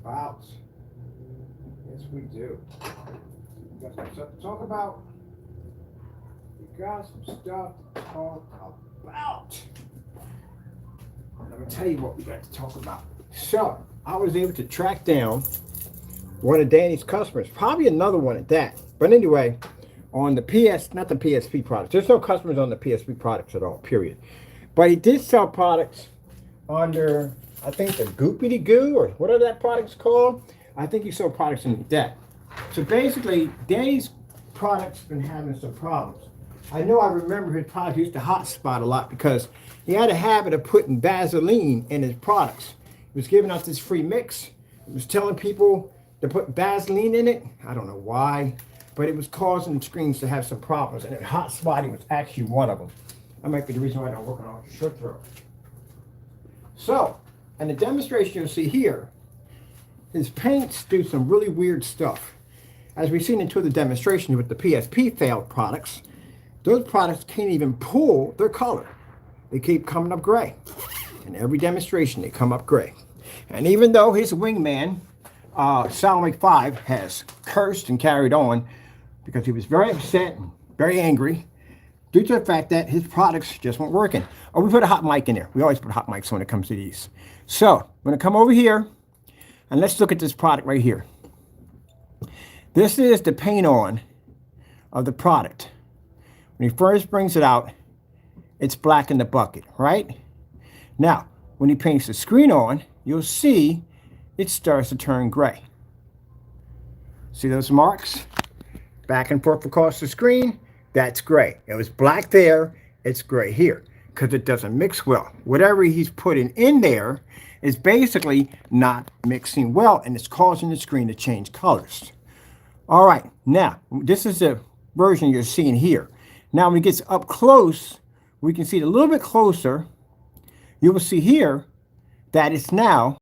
about. Yes, we do. We got some stuff to talk about. We got some stuff to talk about. Let me tell you what we got to talk about. So, I was able to track down one of Danny's customers, probably another one at that. But anyway, on the not the PSP products. There's no customers on the PSP products at all, period. But he did sell products under, I think, the Goopity Goo or whatever that product's called. I think he sold products in that. So basically, Danny's products been having some problems. I know I remember his product used to hotspot a lot because he had a habit of putting Vaseline in his products. He was giving out this free mix. He was telling people to put Vaseline in it. I don't know why, but it was causing the screens to have some problems, and hot spotting was actually one of them. That might be the reason why I don't work on a short throw. So, in the demonstration you'll see here, his paints do some really weird stuff. As we've seen in two of the demonstrations with the PSP failed products, those products can't even pull their color. They keep coming up gray. In every demonstration, they come up gray. And even though his wingman, Solomon 5, has cursed and carried on because he was very upset and very angry due to the fact that his products just weren't working. Oh, we put a hot mic in there. We always put hot mics when it comes to these. So, I'm going to come over here and let's look at this product right here. This is the paint on of the product. When he first brings it out, it's black in the bucket, right? Now, when he paints the screen on, you'll see it starts to turn gray. See those marks? Back and forth across the screen, that's gray. It was black there, it's gray here, because it doesn't mix well. Whatever he's putting in there is basically not mixing well, and it's causing the screen to change colors. All right, now, this is the version you're seeing here. Now, when it gets up close, we can see it a little bit closer. You will see here that it's now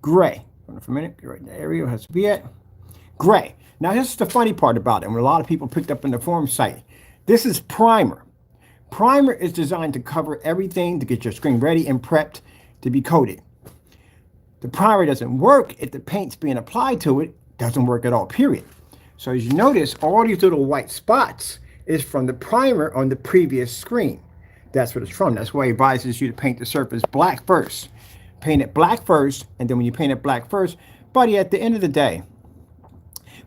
gray. Hold on for a minute, right in the area it has to be at. Gray. Now, this is the funny part about it, and what a lot of people picked up in the forum site. This is primer. Primer is designed to cover everything to get your screen ready and prepped to be coated. The primer doesn't work if the paint's being applied to it. Doesn't work at all, period. So as you notice, all these little white spots is from the primer on the previous screen. That's what it's from. That's why he advises you to paint the surface black first. Paint it black first, and then when you paint it black first, buddy, at the end of the day,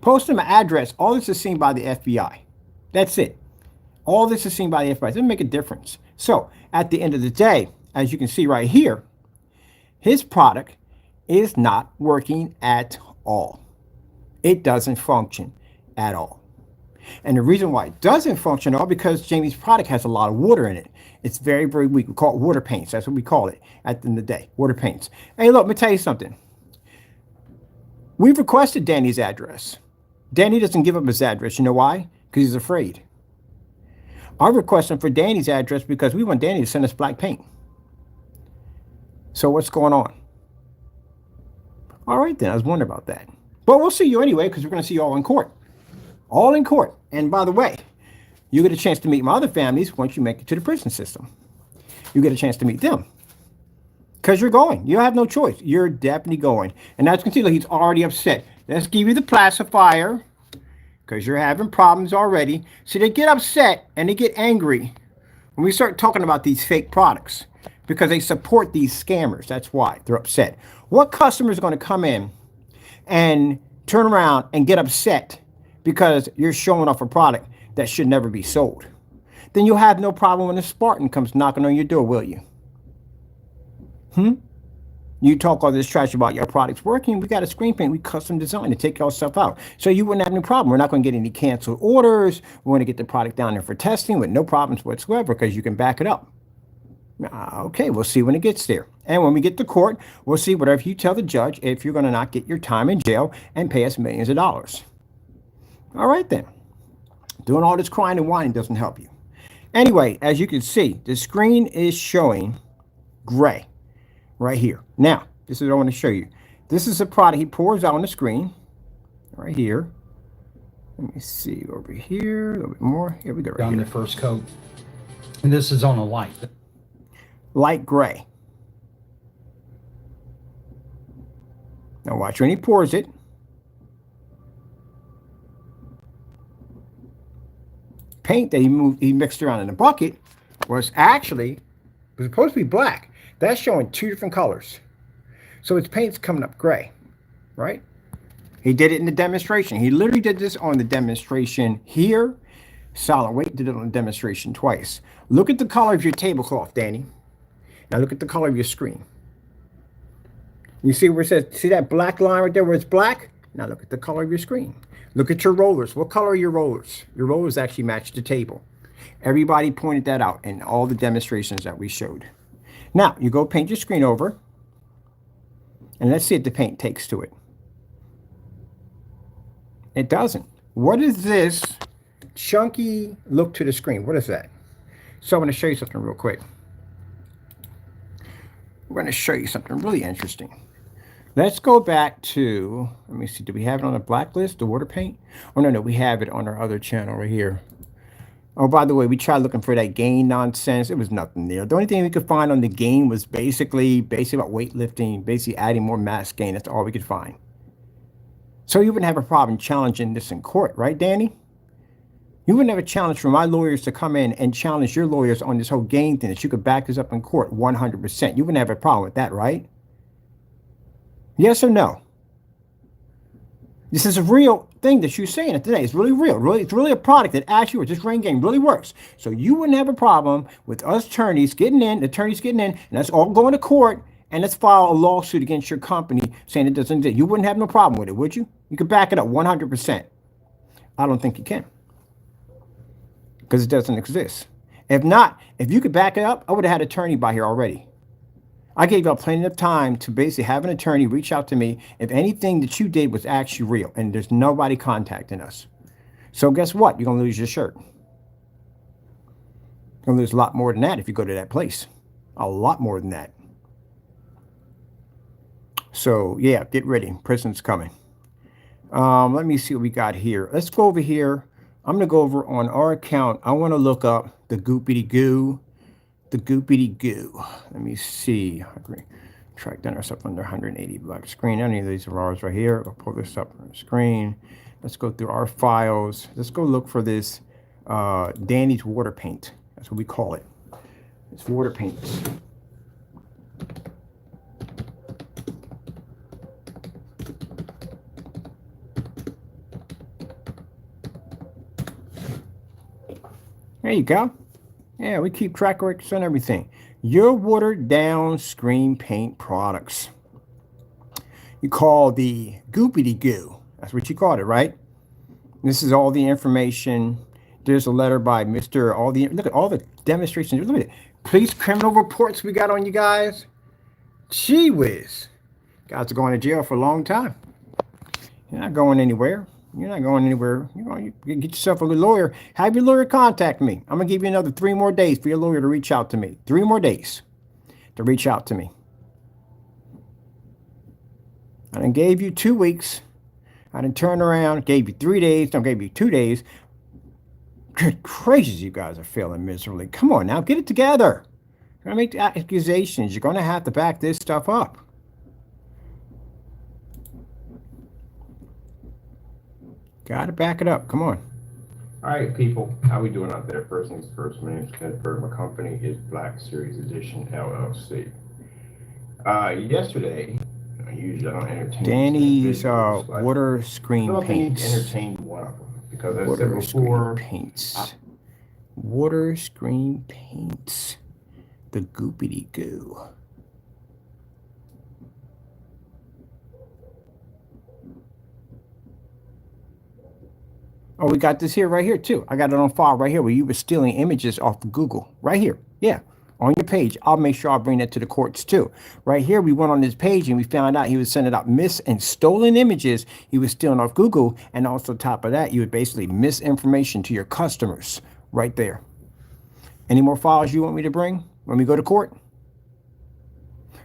post them an address. All this is seen by the FBI. That's it. All this is seen by the FBI. It doesn't make a difference. So at the end of the day, as you can see right here, his product is not working at all. It doesn't function at all. And the reason why it doesn't function at all because Jamie's product has a lot of water in it. It's very, very weak. We call it water paints. That's what we call it at the end of the day, water paints. Hey, look, let me tell you something. We've requested Danny's address. Danny doesn't give up his address. You know why? Because he's afraid. I'm requesting for Danny's address because we want Danny to send us black paint. So what's going on? All right, then. I was wondering about that. But we'll see you anyway because we're going to see you all in court. All in court. And by the way, you get a chance to meet my other families once you make it to the prison system. You get a chance to meet them. Because you're going. You have no choice. You're definitely going. And as you can see, look, he's already upset. Let's give you the pacifier because you're having problems already. So they get upset and they get angry when we start talking about these fake products because they support these scammers. That's why they're upset. What customer is going to come in and turn around and get upset because you're showing off a product that should never be sold? Then you'll have no problem when a Spartan comes knocking on your door, will you? You talk all this trash about your products working. We got a screen paint. We custom designed to take your stuff out. So you wouldn't have any problem. We're not going to get any canceled orders. We're going to get the product down there for testing with no problems whatsoever because you can back it up. Okay, we'll see when it gets there. And when we get to court, we'll see whatever you tell the judge if you're going to not get your time in jail and pay us millions of dollars. All right, then. Doing all this crying and whining doesn't help you. Anyway, as you can see, the screen is showing gray right here. Now, this is what I want to show you. This is a product he pours out on the screen right here. Let me see over here a little bit more. Here we go. Right on here. the first coat. And this is on a light gray. Now watch when he pours it. Paint that he mixed around in the bucket was supposed to be black. That's showing two different colors. So his paint's coming up gray, right? He did it in the demonstration. He literally did this on the demonstration here. Solid Weight did it on the demonstration twice. Look at the color of your tablecloth, Danny. Now look at the color of your screen. You see where it says, see that black line right there where it's black? Now look at the color of your screen. Look at your rollers. What color are your rollers? Your rollers actually match the table. Everybody pointed that out in all the demonstrations that we showed. Now, you go paint your screen over, and let's see if the paint takes to it. It doesn't. What is this chunky look to the screen? What is that? So I'm going to show you something real quick. We're going to show you something really interesting. Let's go back to, let me see, do we have it on the blacklist, the water paint? Oh, no, we have it on our other channel right here. Oh, by the way, we tried looking for that gain nonsense. It was nothing there. The only thing we could find on the gain was basically about weightlifting, basically adding more mass gain. That's all we could find. So you wouldn't have a problem challenging this in court, right, Danny? You wouldn't have a challenge for my lawyers to come in and challenge your lawyers on this whole gain thing that you could back this up in court 100%. You wouldn't have a problem with that, right? Yes or no? This is a real thing that you're saying it today. It's really real. It's really a product that actually works. This rain game really works. So you wouldn't have a problem with us attorneys getting in, and us all going to court, and let's file a lawsuit against your company saying it doesn't exist. You wouldn't have no problem with it, would you? You could back it up 100%. I don't think you can, because it doesn't exist. If not, if you could back it up, I would have had an attorney by here already. I gave y'all plenty of time to basically have an attorney reach out to me if anything that you did was actually real, and there's nobody contacting us. So guess what? You're going to lose your shirt. You're going to lose a lot more than that if you go to that place. A lot more than that. So yeah, get ready. Prison's coming. Let me see what we got here. Let's go over here. I'm going to go over on our account. I want to look up the Goopity Goo. The Goopity Goo. Let me see. Track down ourselves under 180 black screen. Any of these are ours right here. I'll pull this up on the screen. Let's go through our files. Let's go look for this Danny's water paint. That's what we call it. It's water paint. There you go. Yeah, we keep track records on everything. Your watered down screen paint products. You call the Goopity Goo. That's what you called it, right? This is all the information. There's a letter by Mr. Look at all the demonstrations. Look at it. Police criminal reports we got on you guys. Gee whiz. Guys are going to jail for a long time. You're not going anywhere. You're not going anywhere. You get yourself a lawyer. Have your lawyer contact me. I'm going to give you another 3 more days for your lawyer to reach out to me. 3 more days to reach out to me. I done gave you 2 weeks. I done turned around, gave you 3 days. I gave you 2 days. Good gracious, you guys are failing miserably. Come on now, get it together. You're going to make accusations. You're going to have to back this stuff up. Gotta back it up. Come on. All right, people. How we doing out there? First things first. My name is Kenneth Berg. My company is Black Series Edition LLC. Yesterday, usually I don't entertain Danny's water screen paints. Entertain one of them because as I Water said before, screen paints. Water screen paints. The Goopity Goo. Oh, we got this here right here too. I got it on file right here where you were stealing images off of Google. Right here. Yeah. On your page. I'll make sure I'll bring that to the courts too. Right here, we went on this page and we found out he was sending out and stolen images. He was stealing off Google. And also top of that, you would basically misinformation to your customers right there. Any more files you want me to bring when we go to court?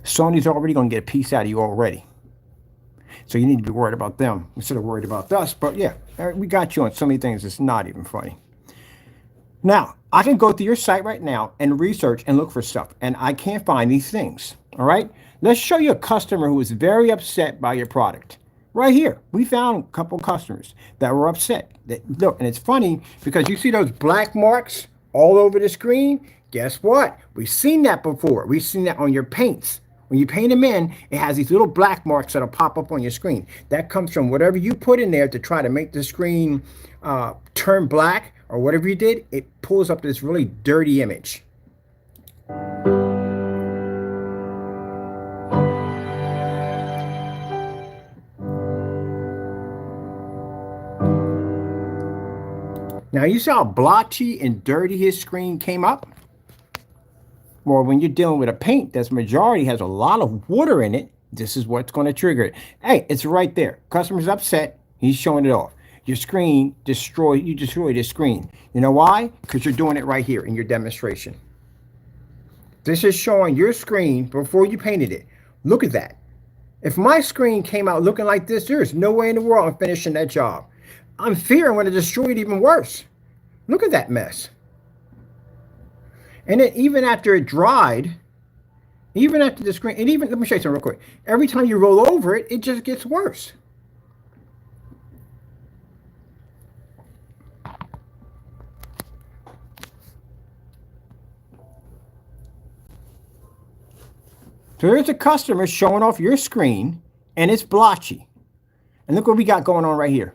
Sony's already going to get a piece out of you already. So you need to be worried about them instead of worried about us. But yeah, we got you on so many things. It's not even funny. Now, I can go to your site right now and research and look for stuff. And I can't find these things. All right. Let's show you a customer who was very upset by your product. Right here, we found a couple customers that were upset. Look, and it's funny because you see those black marks all over the screen. Guess what? We've seen that before. We've seen that on your paints. When you paint them in, it has these little black marks that'll pop up on your screen. That comes from whatever you put in there to try to make the screen turn black, or whatever you did. It pulls up this really dirty image. Now you see how blotchy and dirty his screen came up? Well, when you're dealing with a paint that's majority has a lot of water in it, this is what's going to trigger it. Hey, it's right there. Customer's upset. He's showing it off. Your screen you destroyed his screen. You know why? Because you're doing it right here in your demonstration. This is showing your screen before you painted it. Look at that. If my screen came out looking like this, there is no way in the world I'm finishing that job. I'm fearing I'm going to destroy it even worse. Look at that mess. And then even after it dried, even after the screen, and even, let me show you something real quick. Every time you roll over it, it just gets worse. So there's a customer showing off your screen, and it's blotchy. And look what we got going on right here.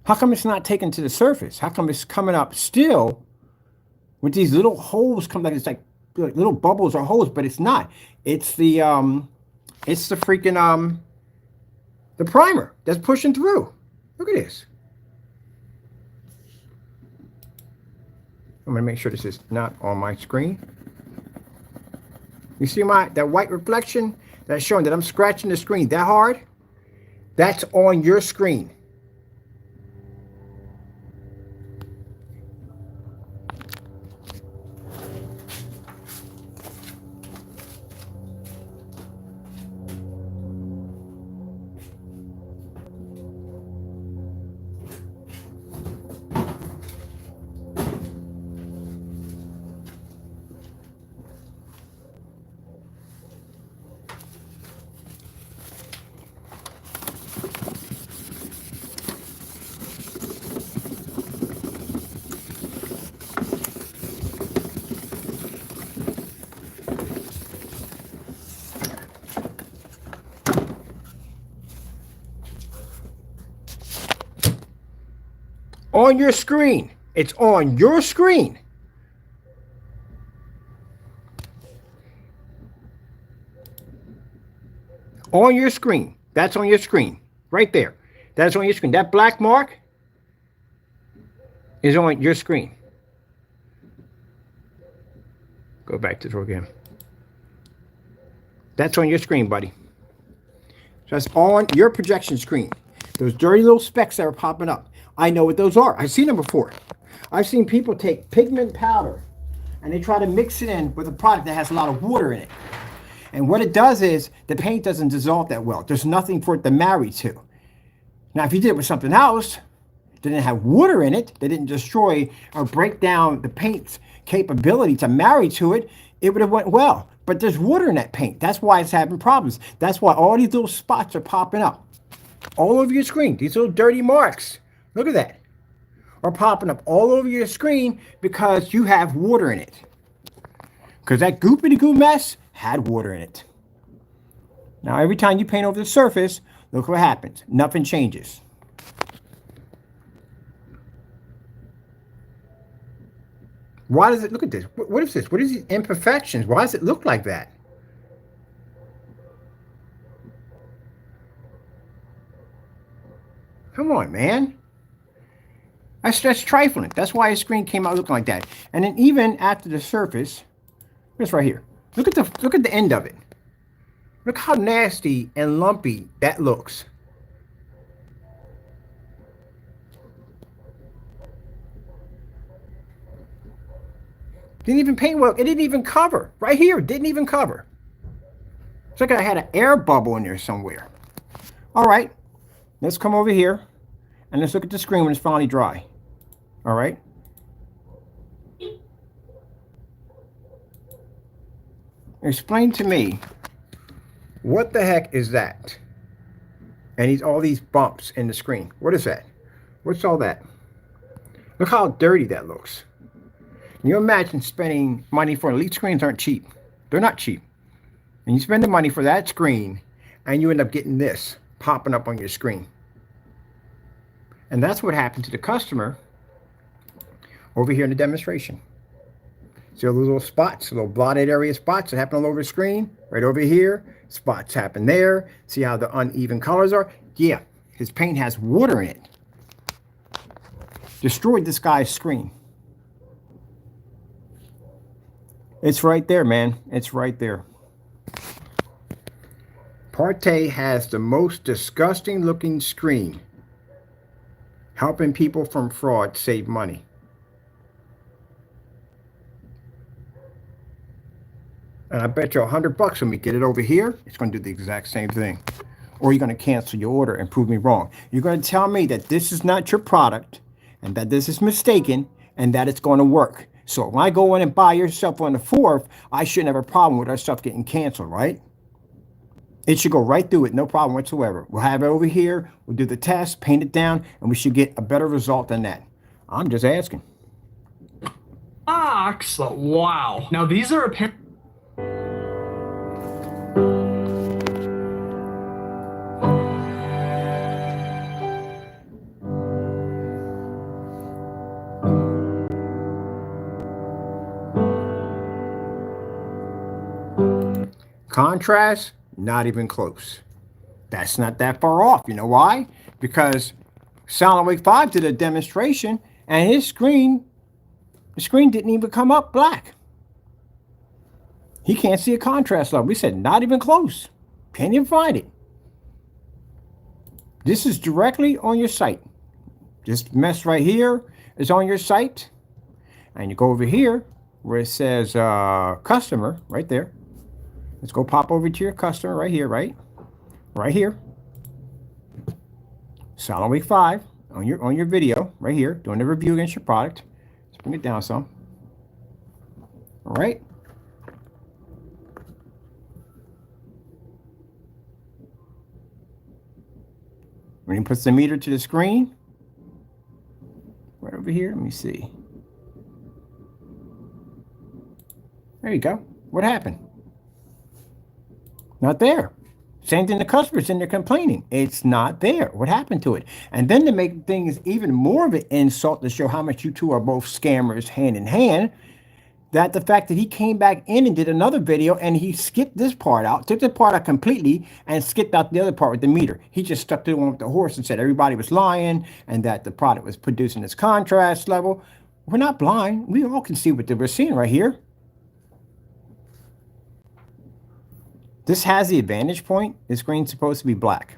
How come it's not taken to the surface? How come it's coming up still with these little holes come like it's like little bubbles or holes, but it's not. It's the freaking the primer that's pushing through. Look at this. I'm gonna make sure this is not on my screen. You see that white reflection that's showing that I'm scratching the screen that hard? That's on your screen. On your screen. It's on your screen. On your screen. That's on your screen. Right there. That's on your screen. That black mark is on your screen. Go back to the program. That's on your screen, buddy. So that's on your projection screen. Those dirty little specks that are popping up. I know what those are. I've seen them before. I've seen people take pigment powder and they try to mix it in with a product that has a lot of water in it. And what it does is the paint doesn't dissolve that well. There's nothing for it to marry to. Now, if you did it with something else, that didn't have water in it, they didn't destroy or break down the paint's capability to marry to it, it would have went well. But there's water in that paint. That's why it's having problems. That's why all these little spots are popping up all over your screen. These little dirty marks. Look at that. Are popping up all over your screen because you have water in it. Because that goopity-goo mess had water in it. Now, every time you paint over the surface, look what happens. Nothing changes. Why does it, look at this. What is this? What is these imperfections? Why does it look like that? Come on, man. That's trifling. That's why his screen came out looking like that. And then even after the surface, this right here. Look at the end of it. Look how nasty and lumpy that looks. Didn't even paint well. It didn't even cover. Right here, it didn't even cover. It's like I had an air bubble in there somewhere. All right, let's come over here and let's look at the screen when it's finally dry. All right. Explain to me, what the heck is that? And all these bumps in the screen. What is that? What's all that? Look how dirty that looks. Can you imagine spending money for elite screens? Aren't cheap. They're not cheap. And you spend the money for that screen, and you end up getting this popping up on your screen. And that's what happened to the customer over here in the demonstration. See all those little spots, little blotted area spots that happen all over the screen? Right over here. Spots happen there. See how the uneven colors are? Yeah, his paint has water in it. Destroyed this guy's screen. It's right there, man. It's right there. Partay has the most disgusting looking screen, helping people from fraud save money. And I bet you $100 when we get it over here, it's going to do the exact same thing. Or you're going to cancel your order and prove me wrong. You're going to tell me that this is not your product and that this is mistaken and that it's going to work. So when I go in and buy your stuff on the 4th, I shouldn't have a problem with our stuff getting canceled, right? It should go right through it, no problem whatsoever. We'll have it over here, we'll do the test, paint it down, and we should get a better result than that. I'm just asking. Excellent. Wow. Now these are a Contrast, not even close. That's not that far off. You know why? Because Silent Wake 5 did a demonstration and his screen, the screen didn't even come up black. He can't see a contrast level. We said not even close. Can't even find it. This is directly on your site. This mess right here is on your site. And you go over here where it says customer right there. Let's go pop over to your customer right here, right? Right here. Silent Week 5 on your video right here, doing the review against your product. Let's bring it down some. All right. When he puts the meter to the screen, right over here, let me see. There you go. What happened? Not there. Same thing, the customer's in there complaining. It's not there. What happened to it? And then to make things even more of an insult to show how much you two are both scammers hand in hand, that the fact that he came back in and did another video and he skipped this part out, took the part out completely and skipped out the other part with the meter. He just stuck to the one with the horse and said everybody was lying and that the product was producing this contrast level. We're not blind. We all can see what we're seeing right here. This has the advantage point. The screen's supposed to be black.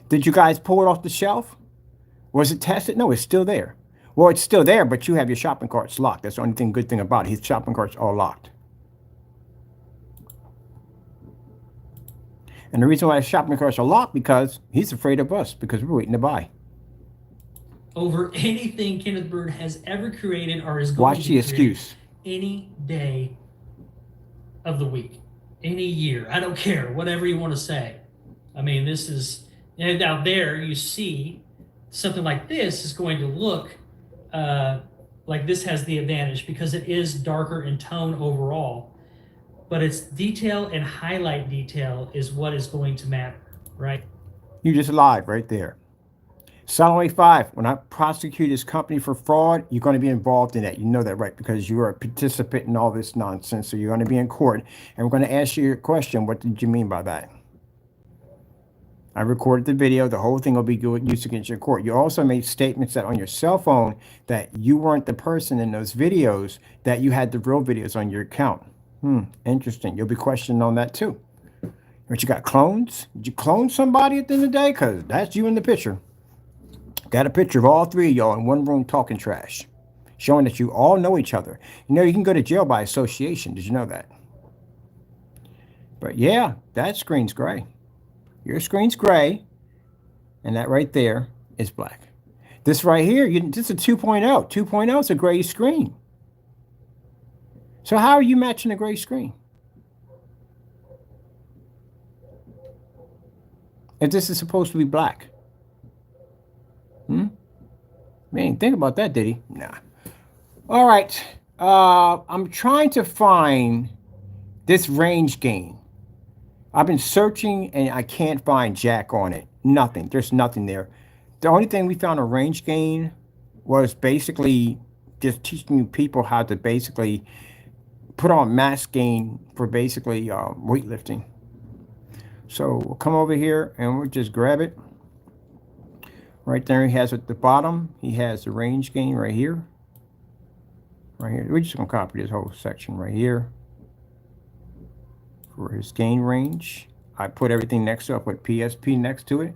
Did you guys pull it off the shelf? Was it tested? No, it's still there. Well, it's still there, but you have your shopping carts locked. That's the only good thing about it. His shopping carts are all locked. And the reason why his shopping carts are locked because he's afraid of us because we're waiting to buy. Over anything Kenneth Bird has ever created or is going Watch to the excuse. Any day of the week. Any year, I don't care, whatever you want to say. I mean, this is, and out there you see something like this is going to look like this has the advantage because it is darker in tone overall, but its detail and highlight detail is what is going to matter, right? You just lied right there. Silent Wake 5, when I prosecute this company for fraud, you're going to be involved in that. You know that, right? Because you are a participant in all this nonsense. So you're going to be in court. And we're going to ask you a question. What did you mean by that? I recorded the video. The whole thing will be used against your court. You also made statements that on your cell phone that you weren't the person in those videos, that you had the real videos on your account. Interesting. You'll be questioned on that too. But you got clones? Did you clone somebody at the end of the day? Because that's you in the picture. Got a picture of all three of y'all in one room talking trash, showing that you all know each other. You know, you can go to jail by association. Did you know that? But yeah, that screen's gray. Your screen's gray, and that right there is black. This right here, this is a 2.0. 2.0 is a gray screen. So how are you matching a gray screen? if this is supposed to be black? Man, didn't think about that, did he? Nah. All right. I'm trying to find this range gain. I've been searching and I can't find jack on it. Nothing. There's nothing there. The only thing we found on range gain was basically just teaching you people how to basically put on mass gain for basically weightlifting. So we'll come over here and we'll just grab it. Right there he has at the bottom, he has the range gain right here. Right here. We're just going to copy this whole section right here. For his gain range. I put everything next to it. I put PSP next to it.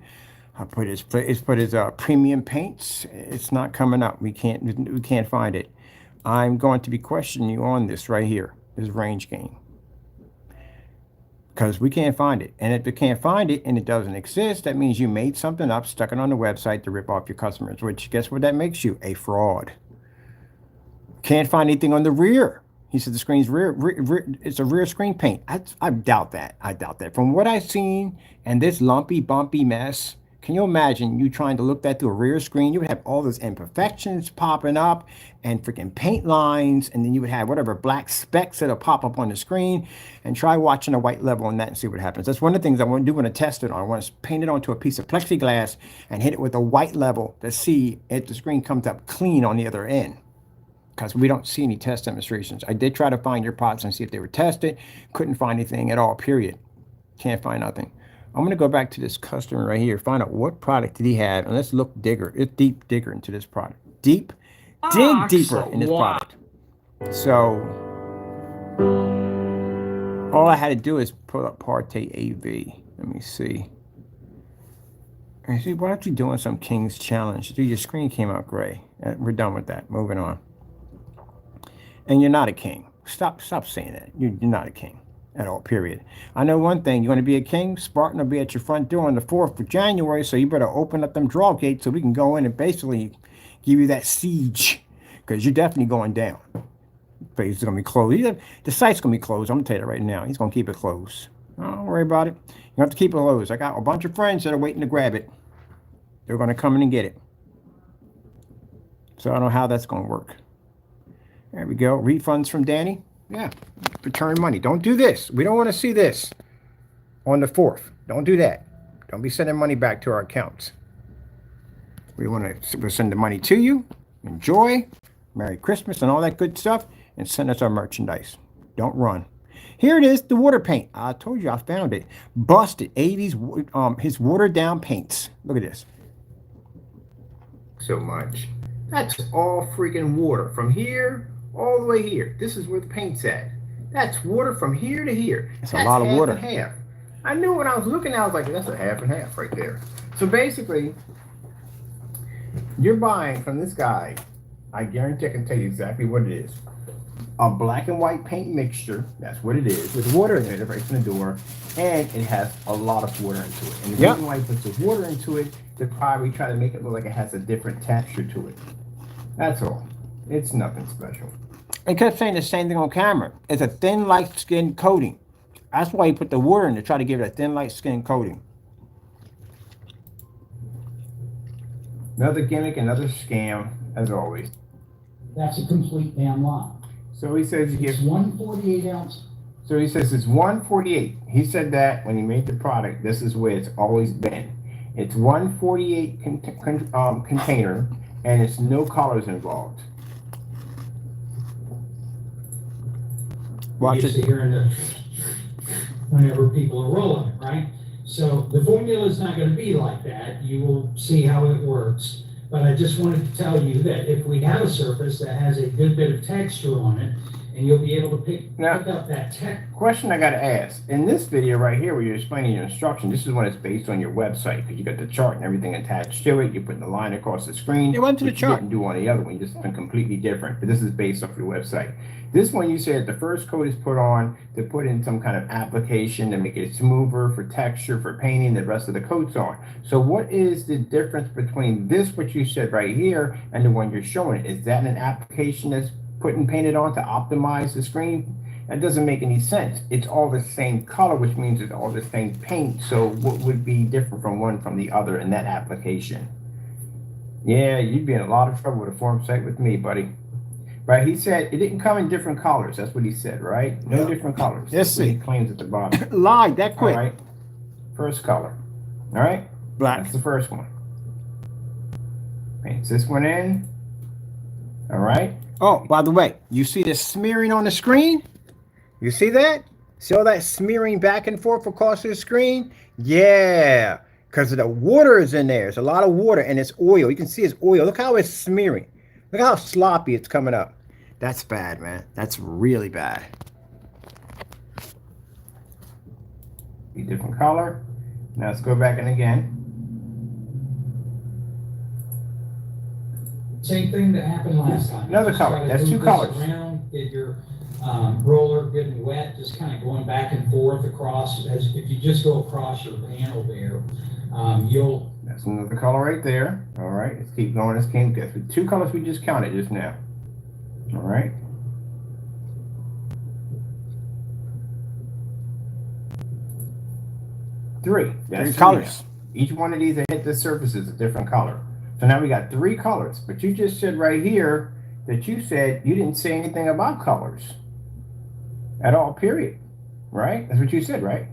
I put his premium paints. It's not coming up. We can't find it. I'm going to be questioning you on this right here, this range gain, because we can't find it. And if we can't find it and it doesn't exist, that means you made something up, stuck it on the website to rip off your customers. Which, guess what that makes you? A fraud. Can't find anything on the rear. He said the screen's rear, it's a rear screen paint. I doubt that. I doubt that. From what I've seen and this lumpy, bumpy mess, can you imagine you trying to look that through a rear screen? You would have all those imperfections popping up and freaking paint lines, and then you would have whatever black specks that'll pop up on the screen, and try watching a white level on that and see what happens. That's one of the things I want to do when I test it on. I want to paint it onto a piece of plexiglass and hit it with a white level to see if the screen comes up clean on the other end. Because we don't see any test demonstrations. I did try to find your pots and see if they were tested. Couldn't find anything at all, period. Can't find nothing. I'm going to go back to this customer right here, find out what product did he have, and let's look deep digger into this product. Dig deeper in this product. So, all I had to do is pull up Partay AV. Let me see. And see, why aren't you doing some King's Challenge? Dude, your screen came out gray. We're done with that. Moving on. And you're not a king. Stop saying that. You're not a king at all, period. I know one thing. You want to be a king? Spartan will be at your front door on the 4th of January, so you better open up them draw gates so we can go in and basically give you that siege, because you're definitely going down. Face is going to be closed. The site's going to be closed. I'm going to tell you that right now. He's going to keep it closed. Don't worry about it. You have to keep it closed. I got a bunch of friends that are waiting to grab it. They're going to come in and get it. So I don't know how that's going to work. There we go. Refunds from Danny. Yeah. Return money. Don't do this. We don't want to see this on the 4th. Don't do that. Don't be sending money back to our accounts. We'll send the money to you. Enjoy. Merry Christmas and all that good stuff. And send us our merchandise. Don't run. Here it is. The water paint. I told you I found it. Busted. 80s. His watered down paints. Look at this. So much. That's all freaking water. From here all the way here. This is where the paint's at. That's water from here to here. That's a lot of water. Half and half. I knew when I was looking, I was like, that's a half and half right there. So basically, you're buying from this guy, I guarantee I can tell you exactly what it is. A black and white paint mixture, that's what it is, with water in it right from the door, and it has a lot of water into it. And the reason why he puts the water into it, they probably try to make it look like it has a different texture to it. That's all. It's nothing special. I kept saying the same thing on camera. It's a thin, light skin coating. That's why he put the water in to try to give it a thin, light skin coating. Another gimmick, another scam, as always. That's a complete damn lie. So he says he gives 148 ounce. So he says it's 148. He said that when he made the product, this is where it's always been. It's 148 container, and it's no colors involved. Watch it. Whenever people are rolling it, right? So the formula is not going to be like that. You will see how it works. But I just wanted to tell you that if we have a surface that has a good bit of texture on it, and you'll be able to pick up that texture. Question I got to ask. In this video right here where you're explaining your instruction, this is when it's based on your website, because you got the chart and everything attached to it. You're putting the line across the screen. It went to the chart. You didn't do on the other one. You just been completely different. But this is based off your website. This one, you said the first coat is put on to put in some kind of application to make it smoother for texture, for painting, the rest of the coats on. So what is the difference between this, what you said right here, and the one you're showing? Is that an application that's put and painted on to optimize the screen That doesn't make any sense. It's all the same color, which means it's all the same paint. So what would be different from one from the other in that application? Yeah, you'd be in a lot of trouble with a form site with me, buddy. Right? He said it didn't come in different colors. That's what he said, right? No different colors. Let's That's what he see. claims at the bottom. Lied that All quick. right. First color. All right. Black. That's the first one. Paints this one in. All right. Oh, by the way, you see the smearing on the screen? You see that? See all that smearing back and forth across the screen? Yeah, because the water is in there. There's a lot of water and it's oil. You can see it's oil. Look how it's smearing. Look how sloppy it's coming up. That's bad, man. That's really bad. A different color. Now let's go back in again. Same thing that happened last time. Another Just color. try to That's move two this colors. Around, get your roller getting wet, just kind of going back and forth across. As if you just go across your panel there, you'll. That's another color right there. All right, let's keep going. Let's keep going. Two colors we just counted just now. All right. Three. That's three colors. Now. Each one of these that hit the surface is a different color. So now we got three colors. But you just said right here that you said you didn't say anything about colors at all, period. Right? That's what you said, right?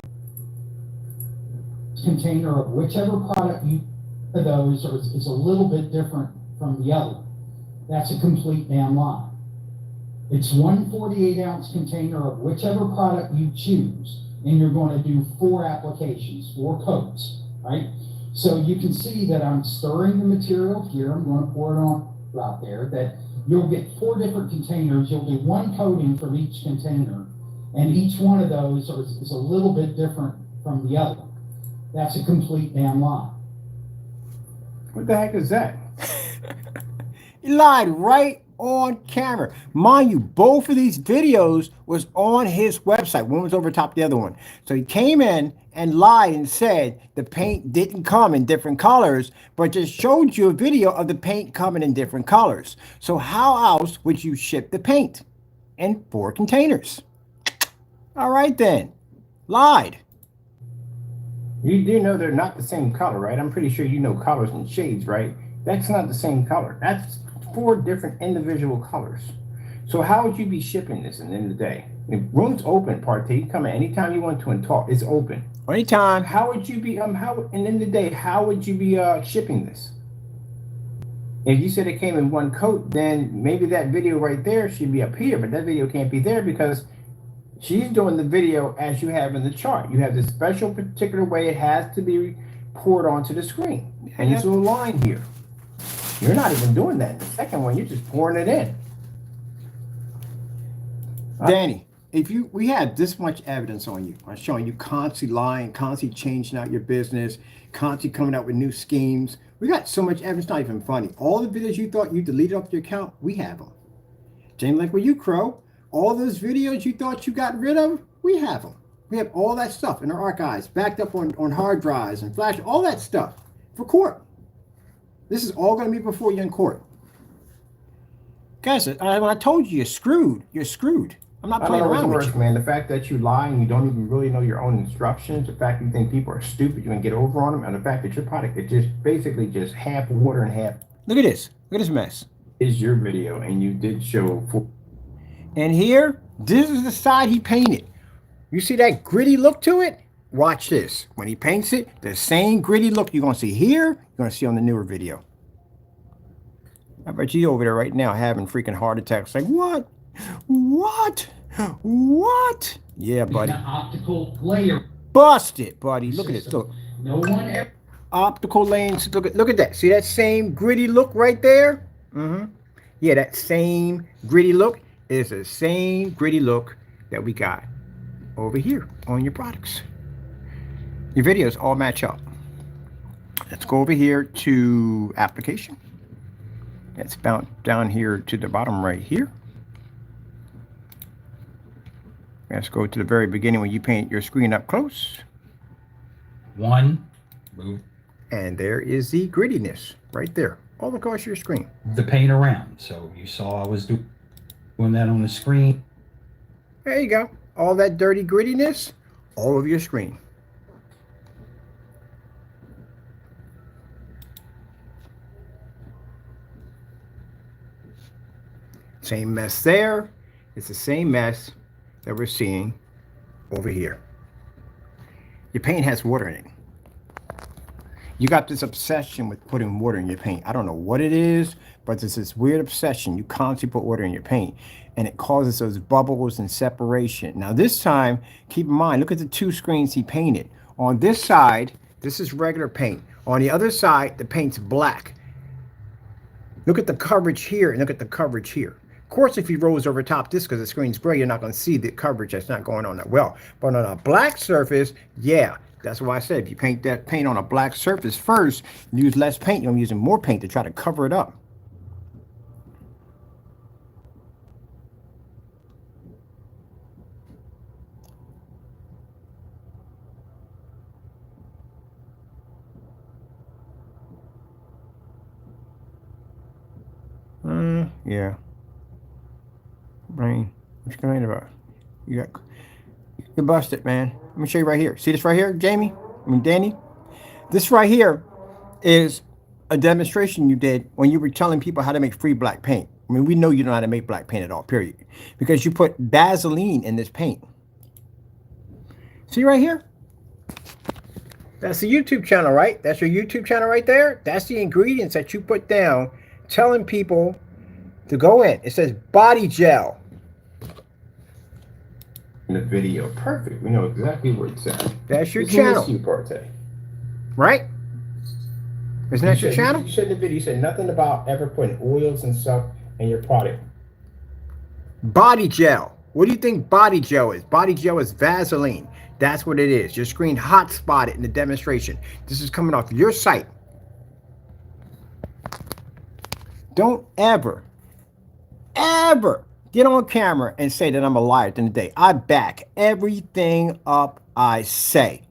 Container of whichever product you of those is a little bit different from the other. That's a complete damn lie. It's one 48-ounce container of whichever product you choose, and you're going to do 4 applications, 4 coats, right? So you can see that I'm stirring the material here. I'm going to pour it on out there. That you'll get 4 different containers. You'll do 1 coating from each container, and each one of those is a little bit different from the other. That's a complete damn lie. What the heck is that? He lied right on camera. Mind you, both of these videos was on his website. One was over top the other one. So he came in and lied and said the paint didn't come in different colors, but just showed you a video of the paint coming in different colors. So how else would you ship the paint? In 4 containers. All right then. Lied. You do know they're not the same color, right? I'm pretty sure you know colors and shades, right? That's not the same color. That's 4 different individual colors. So how would you be shipping this at the end of the day? If room's open, partay. You come in anytime you want to and talk. It's open. Anytime. How would you be, how, at the end of the day, how would you be shipping this? If you said it came in 1 coat, then maybe that video right there should be up here, but that video can't be there because she's doing the video as you have in the chart. You have this special particular way it has to be poured onto the screen. And this little line here. You're not even doing that. The second one, you're just pouring it in. Danny, if we had this much evidence on you, I'm showing you constantly lying, constantly changing out your business, constantly coming out with new schemes. We got so much evidence, not even funny. All the videos you thought you deleted off your account, we have them. James, like with you, Crow, all those videos you thought you got rid of, we have them. We have all that stuff in our archives, backed up on hard drives and flash, all that stuff for court. This is all going to be before you in court. Guys, when I told you you're screwed, you're screwed. I'm not playing around with you. Man, the fact that you lie and you don't even really know your own instructions, the fact you think people are stupid, you can get over on them, and the fact that your product is just basically just half water and half. Look at this. Look at this mess. Is your video, and you did show. And here, this is the side he painted. You see that gritty look to it? Watch this. When he paints it, the same gritty look you're going to see here, you're going to see on the newer video. I bet you over there right now having freaking heart attacks. Like, what? What? What? Yeah, buddy. The optical layer. Bust it, buddy. Look at this. Look. No one ever. Optical lanes. Look at that. See that same gritty look right there? Mm-hmm. Yeah, that same gritty look is the same gritty look that we got over here on your products. Your videos all match up. Let's go over here to application. It's bound down here to the bottom right here. Let's go to the very beginning when you paint your screen up close. 1, move And there is the grittiness right there, all across your screen. the paint around. So you saw I was doing that on the screen. There you go. All that dirty grittiness all over your screen. Same mess there. It's the same mess that we're seeing over here. Your paint has water in it. You got this obsession with putting water in your paint. I don't know what it is, but there's this weird obsession. You constantly put water in your paint, and it causes those bubbles and separation. Now this time, keep in mind, look at the two screens he painted. On this side, this is regular paint. On the other side, the paint's black. Look at the coverage here and look at the coverage here. Of course, if he rolls over top this because the screen's gray, you're not going to see the coverage. That's not going on that well. But on a black surface, yeah. That's why I said if you paint that paint on a black surface first, use less paint. You're using more paint to try to cover it up. Yeah. Brain. What you complaining about? You're busted, man. Let me show you right here. See this right here, Jamie? Danny? This right here is a demonstration you did when you were telling people how to make free black paint. I mean, we know you don't know how to make black paint at all, period. Because you put Vaseline in this paint. See right here? That's the YouTube channel, right? That's your YouTube channel right there. That's the ingredients that you put down, telling people to go in. It says body gel. In the video, perfect. We know exactly where it's at. That's your It's channel. You, partay. Right? Isn't that your channel? You said in the video, you said nothing about ever putting oils and stuff in your product. Body gel. What do you think body gel is? Body gel is Vaseline. That's what it is. Your screen hot spotted in the demonstration. This is coming off your site. Don't ever get on camera and say that I'm a liar at the end of the day. I back everything up I say.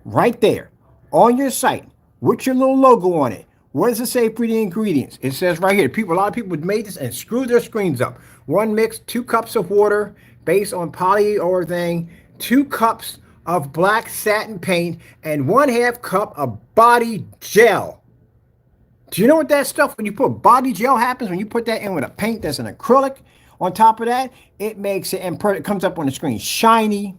Right there on your site with your little logo on it. What does it say for the ingredients? It says right here. A lot of people made this and screwed their screens up. 1 mix, 2 cups of water based on polyurethane, 2 cups of black satin paint, and 1/2 cup of body gel. Do you know what that stuff, when you put body gel, happens when you put that in with a paint that's an acrylic? On top of that, it makes it, and it comes up on the screen shiny.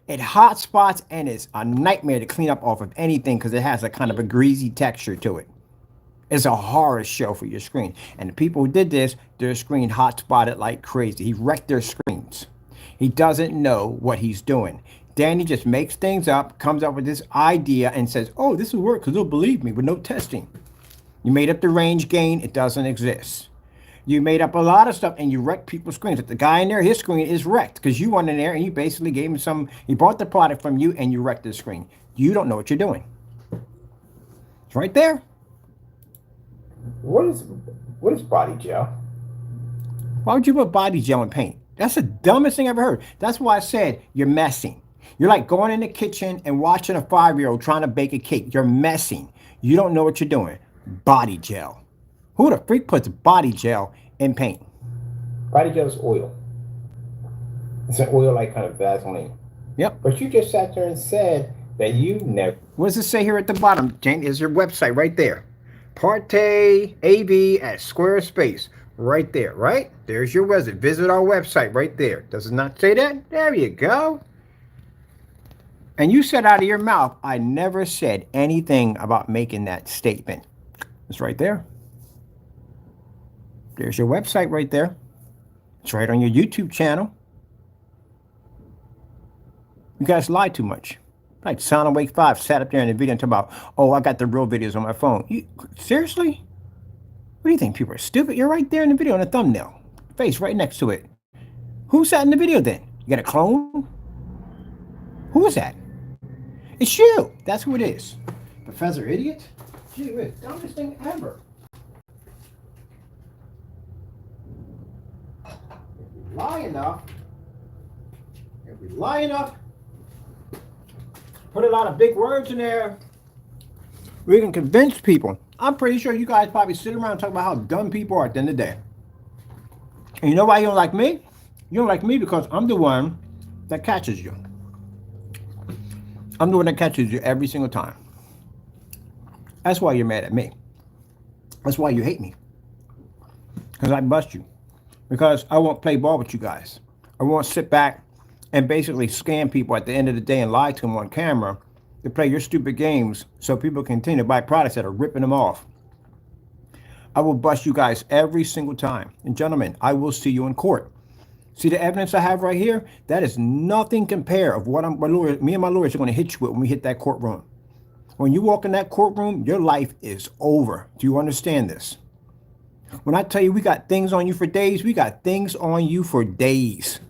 It hot spots, and it's a nightmare to clean up off of anything because it has a kind of a greasy texture to it. It's a horror show for your screen. And the people who did this, their screen hot spotted like crazy. He wrecked their screens. He doesn't know what he's doing. Danny just makes things up, comes up with this idea and says, oh, this will work because they'll believe me with no testing. You made up the range gain. It doesn't exist. You made up a lot of stuff and you wrecked people's screens. But the guy in there, his screen is wrecked because you went in there and you basically gave him some, he bought the product from you and you wrecked his screen. You don't know what you're doing. It's right there. What is body gel? Why would you put body gel in paint? That's the dumbest thing I ever heard. That's why I said you're messing. You're like going in the kitchen and watching a 5-year-old trying to bake a cake. You're messing. You don't know what you're doing. Body gel. Who the freak puts body gel in paint? Body gel is oil. It's an oil like kind of Vaseline. Yep. But you just sat there and said that you never. What does it say here at the bottom, Jane? Is your website right there. Partay AB at Squarespace. Right there, right? There's your website. Visit our website right there. Does it not say that? There you go. And you said out of your mouth, I never said anything about making that statement. It's right there. There's your website right there. It's right on your YouTube channel. You guys lie too much. Like Sound Awake 5 sat up there in the video and talked about, oh, I got the real videos on my phone. Seriously? What do you think? People are stupid? You're right there in the video on the thumbnail. Face right next to it. Who sat in the video then? You got a clone? Who is that? It's you. That's who it is. Professor Idiot? Gee whiz, dumbest thing ever. If we lie enough, put a lot of big words in there, we can convince people. I'm pretty sure you guys probably sit around and talk about how dumb people are at the end of the day. And you know why you don't like me? You don't like me because I'm the one that catches you. I'm the one that catches you every single time. That's why you're mad at me. That's why you hate me. Because I bust you. Because I won't play ball with you guys. I won't sit back and basically scam people at the end of the day and lie to them on camera to play your stupid games so people continue to buy products that are ripping them off. I will bust you guys every single time. And gentlemen, I will see you in court. See the evidence I have right here? That is nothing compared of what me and my lawyers are going to hit you with when we hit that courtroom. When you walk in that courtroom, your life is over. Do you understand this? When I tell you we got things on you for days, we got things on you for days.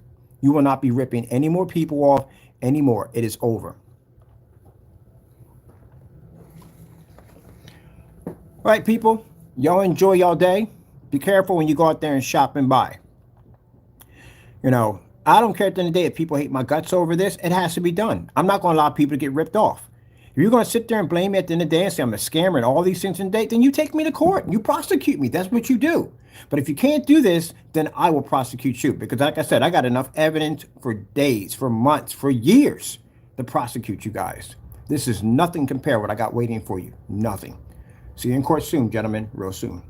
You will not be ripping any more people off anymore. It is over. All right, people, y'all enjoy y'all day. Be careful when you go out there and shop and buy. You know, I don't care at the end of the day if people hate my guts over this. It has to be done. I'm not going to allow people to get ripped off. If you're going to sit there and blame me at the end of the day and say I'm a scammer and all these things in the day, then you take me to court and you prosecute me. That's what you do. But if you can't do this, then I will prosecute you. Because like I said, I got enough evidence for days, for months, for years to prosecute you guys. This is nothing compared to what I got waiting for you. Nothing. See you in court soon, gentlemen, real soon.